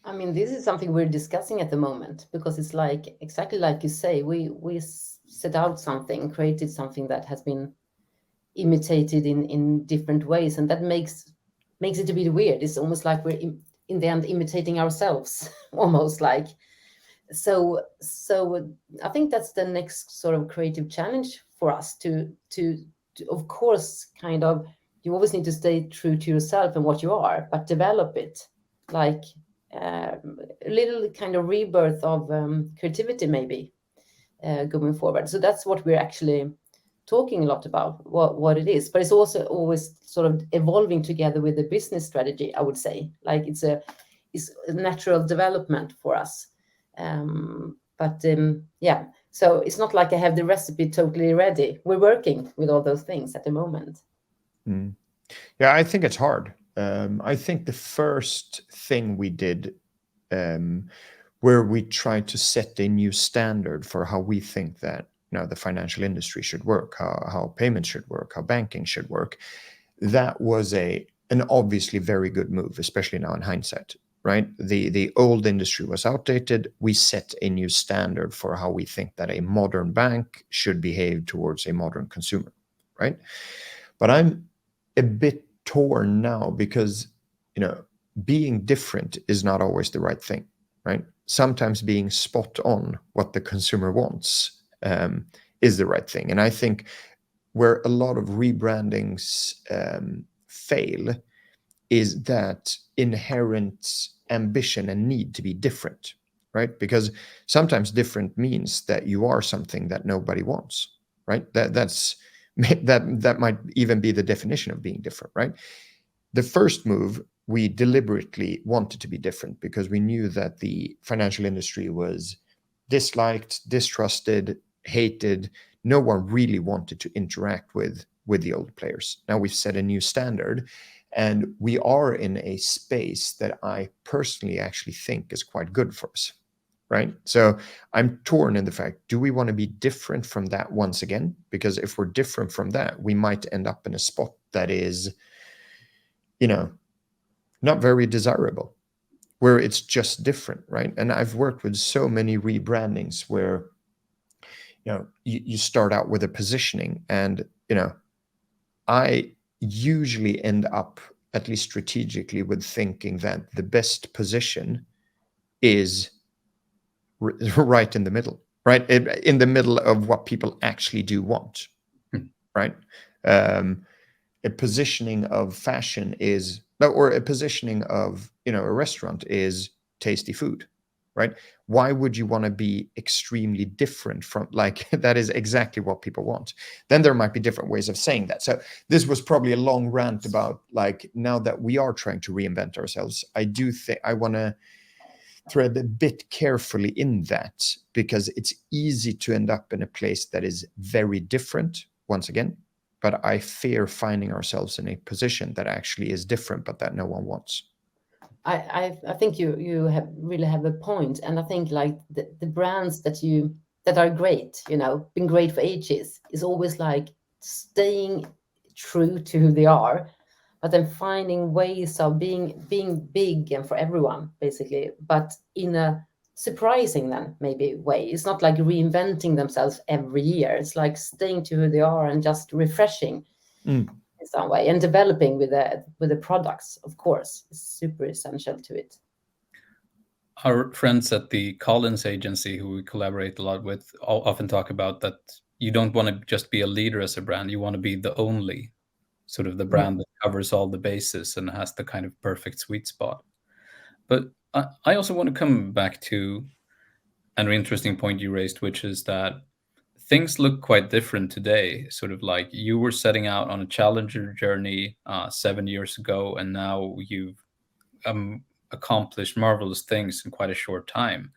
I mean, this is something we're discussing at the moment, because it's like exactly like you say, we set out something, created something that has been imitated in different ways, and that makes it a bit weird. It's almost like we're in the end imitating ourselves, almost like. So I think that's the next sort of creative challenge for us to of course, kind of, you always need to stay true to yourself and what you are, but develop it, like a little kind of rebirth of creativity maybe going forward. So that's what we're actually talking a lot about, what it is, but it's also always sort of evolving together with the business strategy, I would say. Like it's a natural development for us. Yeah, so it's not like I have the recipe totally ready. We're working with all those things at the moment. Yeah, I think it's hard. I think the first thing we did where we try to set a new standard for how we think that the financial industry should work, how payments should work, how banking should work. That was an obviously very good move, especially now in hindsight, right? The old industry was outdated. We set a new standard for how we think that a modern bank should behave towards a modern consumer, right? But I'm a bit torn now because, being different is not always the right thing, right? Sometimes being spot on what the consumer wants is the right thing. And I think where a lot of rebrandings fail is that inherent ambition and need to be different, right? Because sometimes different means that you are something that nobody wants, right? That might even be the definition of being different, right? The first move, we deliberately wanted to be different because we knew that the financial industry was disliked, distrusted, hated. No one really wanted to interact with the old players. Now we've set a new standard, and we are in a space that I personally actually think is quite good for us, right? So I'm torn in the fact, do we want to be different from that once again? Because if we're different from that, we might end up in a spot that is, not very desirable, where it's just different, right? And I've worked with so many rebrandings where, you start out with a positioning, and, I usually end up, at least strategically, with thinking that the best position is right in the middle, right? In the middle of what people actually do want, right? A positioning of fashion is, or a positioning of, a restaurant is tasty food, right? Why would you want to be extremely different from, like, that is exactly what people want? Then there might be different ways of saying that. So this was probably a long rant about, like, now that we are trying to reinvent ourselves, I do think I want to thread a bit carefully in that, because it's easy to end up in a place that is very different once again, but I fear finding ourselves in a position that actually is different, but that no one wants. I think you really have a point, and I think like the brands that are great, been great for ages, is always like staying true to who they are, but then finding ways of being big and for everyone basically, but in a surprising then maybe way. It's not like reinventing themselves every year. It's like staying to who they are and just refreshing in some way, and developing with the products, of course, is super essential to it. Our friends at the Collins agency, who we collaborate a lot with, often talk about that you don't want to just be a leader as a brand. You want to be the only, sort of the brand that covers all the bases and has the kind of perfect sweet spot. But I also want to come back to an interesting point you raised, which is that things look quite different today. Sort of like you were setting out on a challenger journey 7 years ago, and now you've accomplished marvelous things in quite a short time.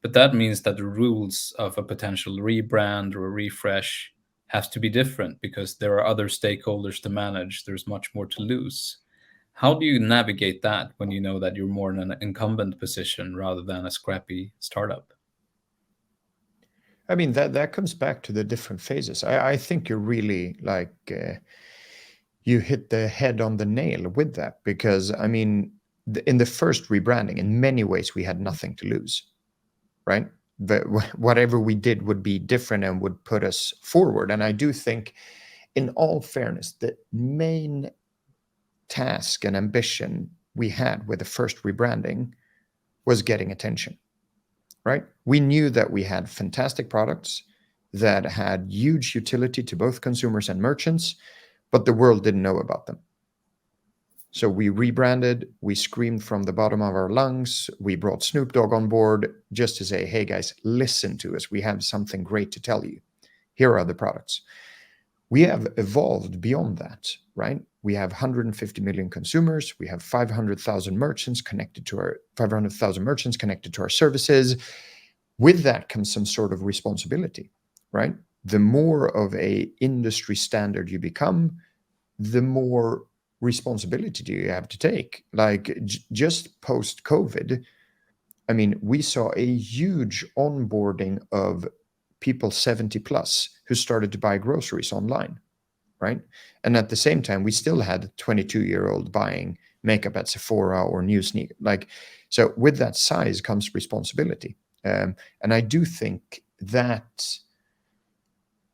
But that means that the rules of a potential rebrand or a refresh has to be different because there are other stakeholders to manage. There's much more to lose. How do you navigate that when you know that you're more in an incumbent position rather than a scrappy startup? I mean, that comes back to the different phases. I think you're really like, you hit the head on the nail with that, because I mean, in the first rebranding, in many ways, we had nothing to lose, right? Whatever we did would be different and would put us forward. And I do think, in all fairness, the main task and ambition we had with the first rebranding was getting attention, right? We knew that we had fantastic products that had huge utility to both consumers and merchants, but the world didn't know about them. So we rebranded, we screamed from the bottom of our lungs, we brought Snoop Dogg on board just to say, hey guys, listen to us. We have something great to tell you. Here are the products. We have evolved beyond that, right? We have 150 million consumers. We have 500,000 merchants connected to our services. With that comes some sort of responsibility, right? The more of a industry standard you become, the more responsibility do you have to take. Like just post-COVID, I mean, we saw a huge onboarding of people 70 plus who started to buy groceries online, right? And at the same time, we still had a 22-year-old buying makeup at Sephora or new sneaker. Like, so with that size comes responsibility. And I do think that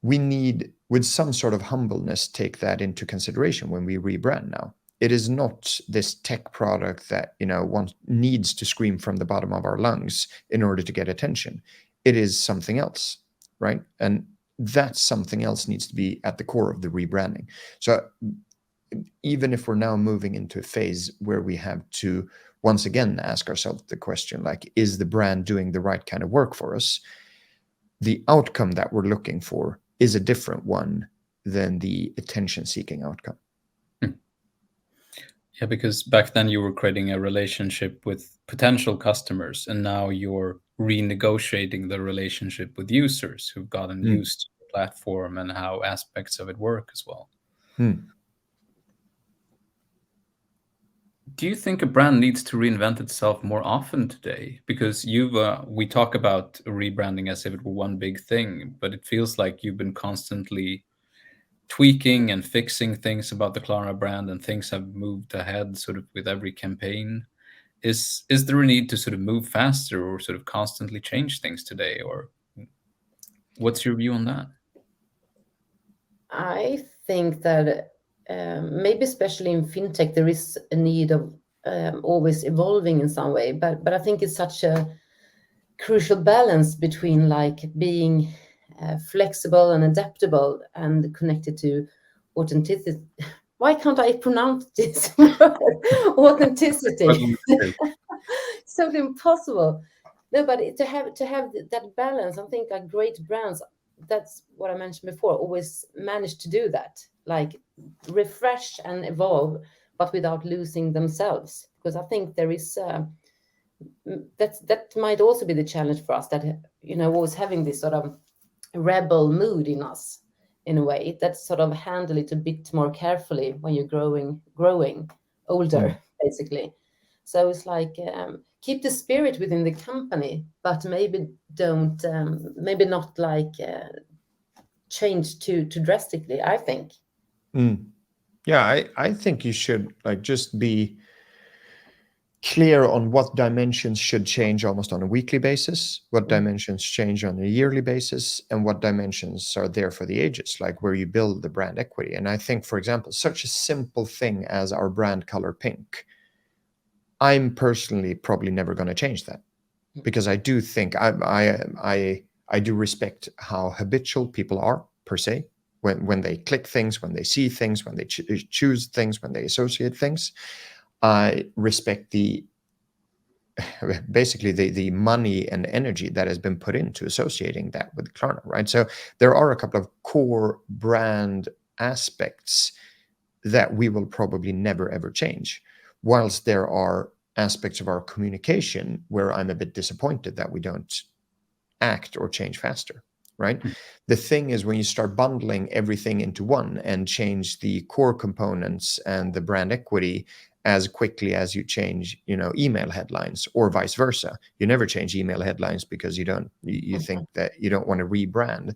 we need, with some sort of humbleness, take that into consideration when we rebrand now. It is not this tech product that, you know, one needs to scream from the bottom of our lungs in order to get attention. It is something else, right? And that something else needs to be at the core of the rebranding. So even if we're now moving into a phase where we have to once again ask ourselves the question, like, is the brand doing the right kind of work for us? The outcome that we're looking for is a different one than the attention-seeking outcome. Yeah, because back then you were creating a relationship with potential customers, and now you're renegotiating the relationship with users who've gotten used to the platform and how aspects of it work as well. Do you think a brand needs to reinvent itself more often today? Because we talk about rebranding as if it were one big thing, but it feels like you've been constantly tweaking and fixing things about the Klarna brand, and things have moved ahead sort of with every campaign. Is there a need to sort of move faster or sort of constantly change things today, or what's your view on that? I think that maybe especially in fintech, there is a need of always evolving in some way. But I think it's such a crucial balance between like being flexible and adaptable and connected to authenticity. Why can't I pronounce this word? Authenticity. It's totally impossible. No, but to have that balance, I think like great brands, that's what I mentioned before, always manage to do that, like refresh and evolve, but without losing themselves. Because I think there is that might also be the challenge for us, that, you know, always having this sort of rebel mood in us in a way, that sort of handle it a bit more carefully when you're growing older, basically. So it's like keep the spirit within the company, but maybe don't maybe not like change too drastically, I think. Yeah, I think you should like just be clear on what dimensions should change almost on a weekly basis, what dimensions change on a yearly basis, and what dimensions are there for the ages, like where you build the brand equity. And I think, for example, such a simple thing as our brand color pink, I'm personally probably never going to change that, because I do think I do respect how habitual people are per se, when they click things, when they see things, when they choose things, when they associate things. I respect basically the money and energy that has been put into associating that with Klarna, right? So there are a couple of core brand aspects that we will probably never ever change, whilst there are aspects of our communication where I'm a bit disappointed that we don't act or change faster, right? The thing is, when you start bundling everything into one and change the core components and the brand equity as quickly as you change, you know, email headlines, or vice versa, you never change email headlines because you think that you don't want to rebrand,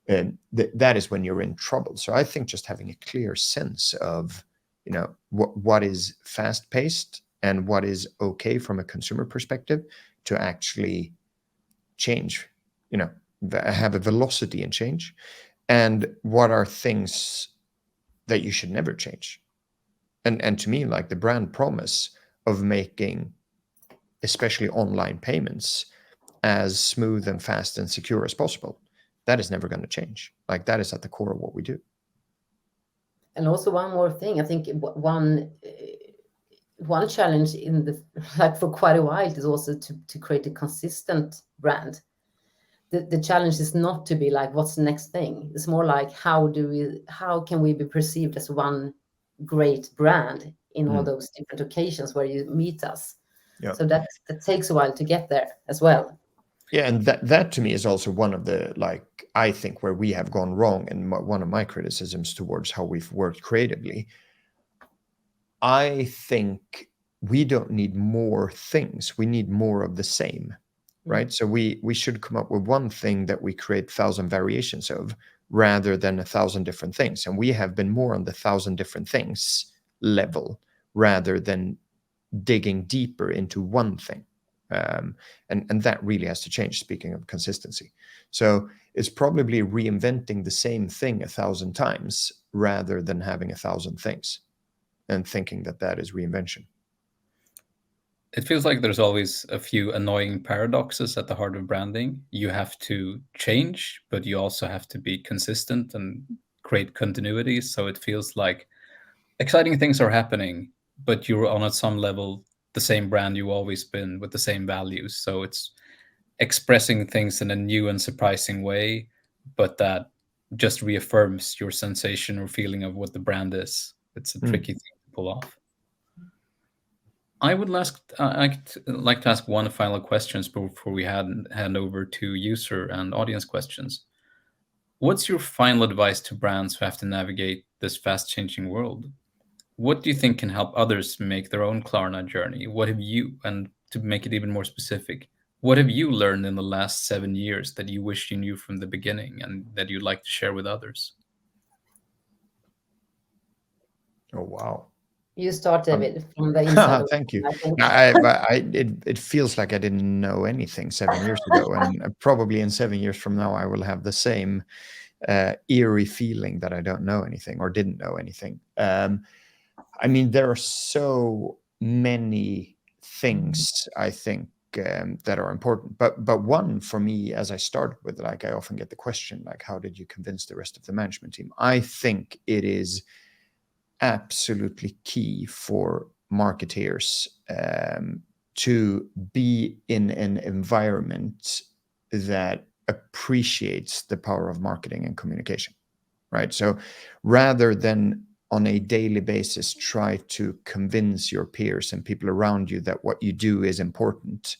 and that is when you're in trouble. So I think just having a clear sense of, you know, what is fast paced and what is okay from a consumer perspective to actually change, you know, have a velocity in change, and what are things that you should never change. And to me, like the brand promise of making especially online payments as smooth and fast and secure as possible, that is never going to change. Like that is at the core of what we do. And also one more thing, I think one challenge in the like for quite a while is also to create a consistent brand. The challenge is not to be like, what's the next thing? It's more like, how can we be perceived as one great brand in all those different occasions where you meet us? Yeah. So that takes a while to get there as well. Yeah, and that to me is also one of the, like, I think where we have gone wrong, and one of my criticisms towards how we've worked creatively. I think we don't need more things. We need more of the same, right? So we should come up with one thing that we create 1,000 variations of rather than 1,000 different things. And we have been more on the 1,000 different things level rather than digging deeper into one thing. And that really has to change, speaking of consistency. So it's probably reinventing the same thing 1,000 times rather than having 1,000 things and thinking that that is reinvention. It feels like there's always a few annoying paradoxes at the heart of branding. You have to change, but you also have to be consistent and create continuity. So it feels like exciting things are happening, but you're on at some level the same brand you've always been with the same values. So it's expressing things in a new and surprising way, but that just reaffirms your sensation or feeling of what the brand is. It's a tricky thing to pull off. I would like to ask one final question before we hand over to user and audience questions. What's your final advice to brands who have to navigate this fast-changing world? What do you think can help others make their own Klarna journey? What have you, and to make it even more specific, what have you learned in the last 7 years that you wish you knew from the beginning and that you'd like to share with others? Oh, wow. You start, David, from the inside. Thank you. I think. It feels like I didn't know anything 7 years ago, and probably in 7 years from now, I will have the same eerie feeling that I don't know anything or didn't know anything. I mean, there are so many things I think that are important, but one for me, as I started with, like I often get the question, like, how did you convince the rest of the management team? I think it is absolutely key for marketeers to be in an environment that appreciates the power of marketing and communication, right? So rather than on a daily basis try to convince your peers and people around you that what you do is important,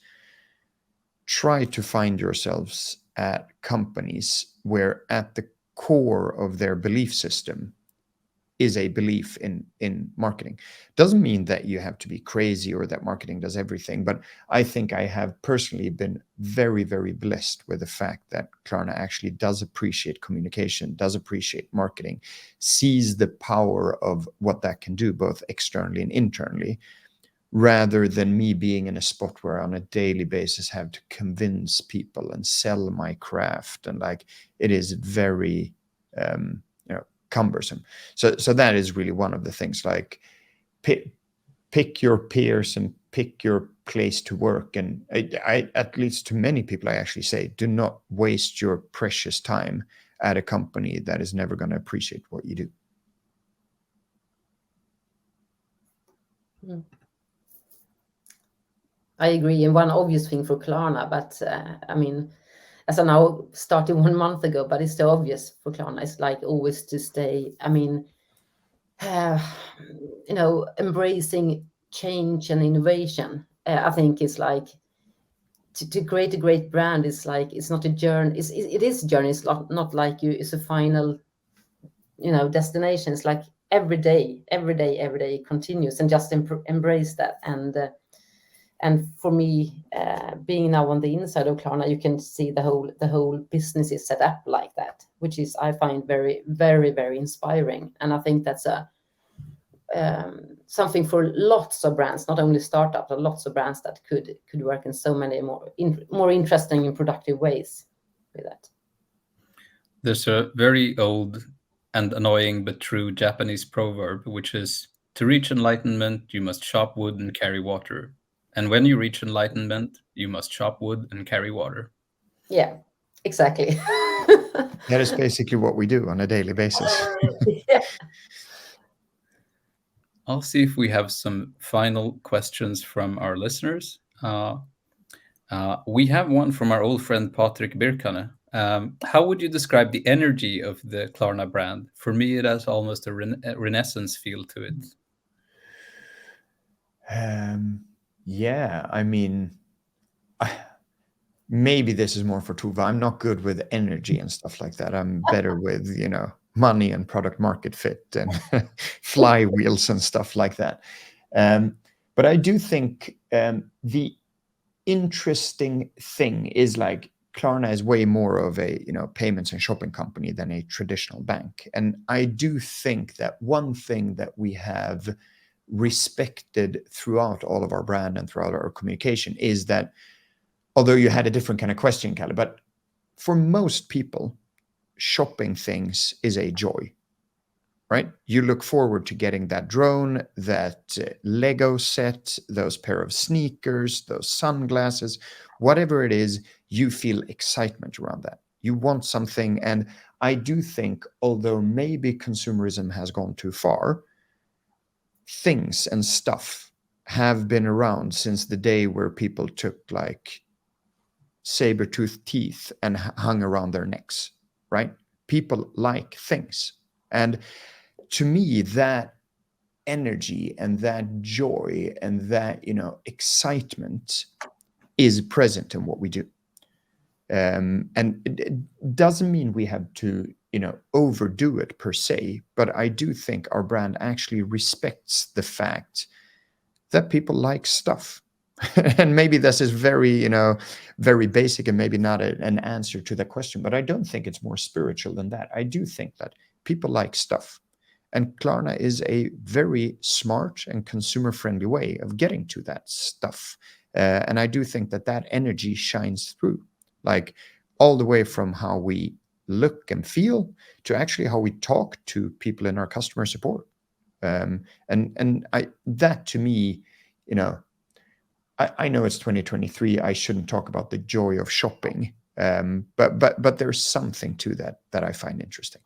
try to find yourselves at companies where at the core of their belief system is a belief in marketing. Doesn't mean that you have to be crazy or that marketing does everything, but I think I have personally been very, very blessed with the fact that Klarna actually does appreciate communication, does appreciate marketing, sees the power of what that can do both externally and internally, rather than me being in a spot where on a daily basis have to convince people and sell my craft. And like, it is very, cumbersome. So that is really one of the things, like pick your peers and pick your place to work. And I at least to many people, I actually say, do not waste your precious time at a company that is never going to appreciate what you do. I agree. And one obvious thing for Klarna, but I mean, as I now started 1 month ago, but it's so obvious for Klarna. It's like always to stay, I mean, embracing change and innovation. I think it's like to create a great brand is like, it's not a journey. It is a journey. It's not like it's a final, destination. It's like every day continues, and just embrace that. And for me, being now on the inside of Klarna, you can see the whole business is set up like that, which is, I find, very, very, very inspiring. And I think that's something for lots of brands, not only startups, but lots of brands that could work in so many more interesting and productive ways with that. There's a very old and annoying but true Japanese proverb, which is, to reach enlightenment, you must chop wood and carry water. And when you reach enlightenment, you must chop wood and carry water. Yeah, exactly. That is basically what we do on a daily basis. Yeah. I'll see if we have some final questions from our listeners. We have one from our old friend Patrik Birkane. How would you describe the energy of the Klarna brand? For me, it has almost a renaissance feel to it. Yeah, I mean, maybe this is more for Tove. I'm not good with energy and stuff like that. I'm better with, money and product market fit and flywheels and stuff like that. But I do think the interesting thing is like Klarna is way more of a payments and shopping company than a traditional bank. And I do think that one thing that we have respected throughout all of our brand and throughout our communication is that, although you had a different kind of question, Kalle, but for most people, shopping things is a joy, right? You look forward to getting that drone, that Lego set, those pair of sneakers, those sunglasses, whatever it is, you feel excitement around that. You want something. And I do think, although maybe consumerism has gone too far, things and stuff have been around since the day where people took like saber-toothed teeth and hung around their necks, right? People like things. And to me, that energy and that joy and that excitement is present in what we do. And it doesn't mean we have to overdo it per se, but I do think our brand actually respects the fact that people like stuff. And maybe this is very very basic and maybe not an answer to the question, but I don't think it's more spiritual than that. I do think that people like stuff. And Klarna is a very smart and consumer-friendly way of getting to that stuff. And I do think that that energy shines through, like all the way from how we look and feel to actually how we talk to people in our customer support. And that to me, I know it's 2023. I shouldn't talk about the joy of shopping, but there's something to that I find interesting.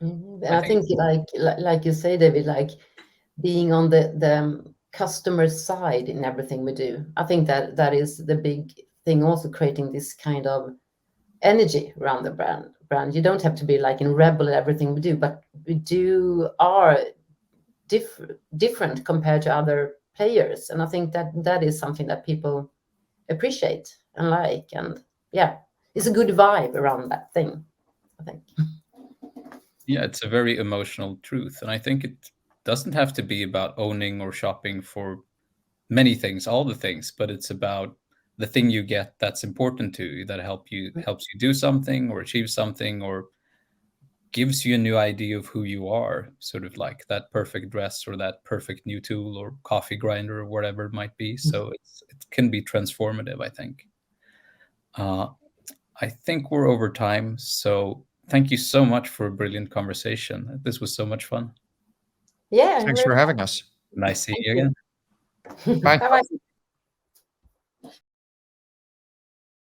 And I think like you say, David, like being on the customer side in everything we do. I think that is the big thing, also creating this kind of energy around the brand. You don't have to be like in rebel at everything we do, but we are different compared to other players. And I think that is something that people appreciate and like. And yeah, it's a good vibe around that thing, I think. Yeah, it's a very emotional truth. And I think it doesn't have to be about owning or shopping for many things, all the things, but it's about the thing you get that's important to you, that helps you do something or achieve something, or gives you a new idea of who you are, sort of like that perfect dress or that perfect new tool or coffee grinder or whatever it might be. So it can be transformative, I think. I think we're over time. So thank you so much for a brilliant conversation. This was so much fun. Yeah. Thanks for having us. Nice seeing you again. Bye. Bye-bye.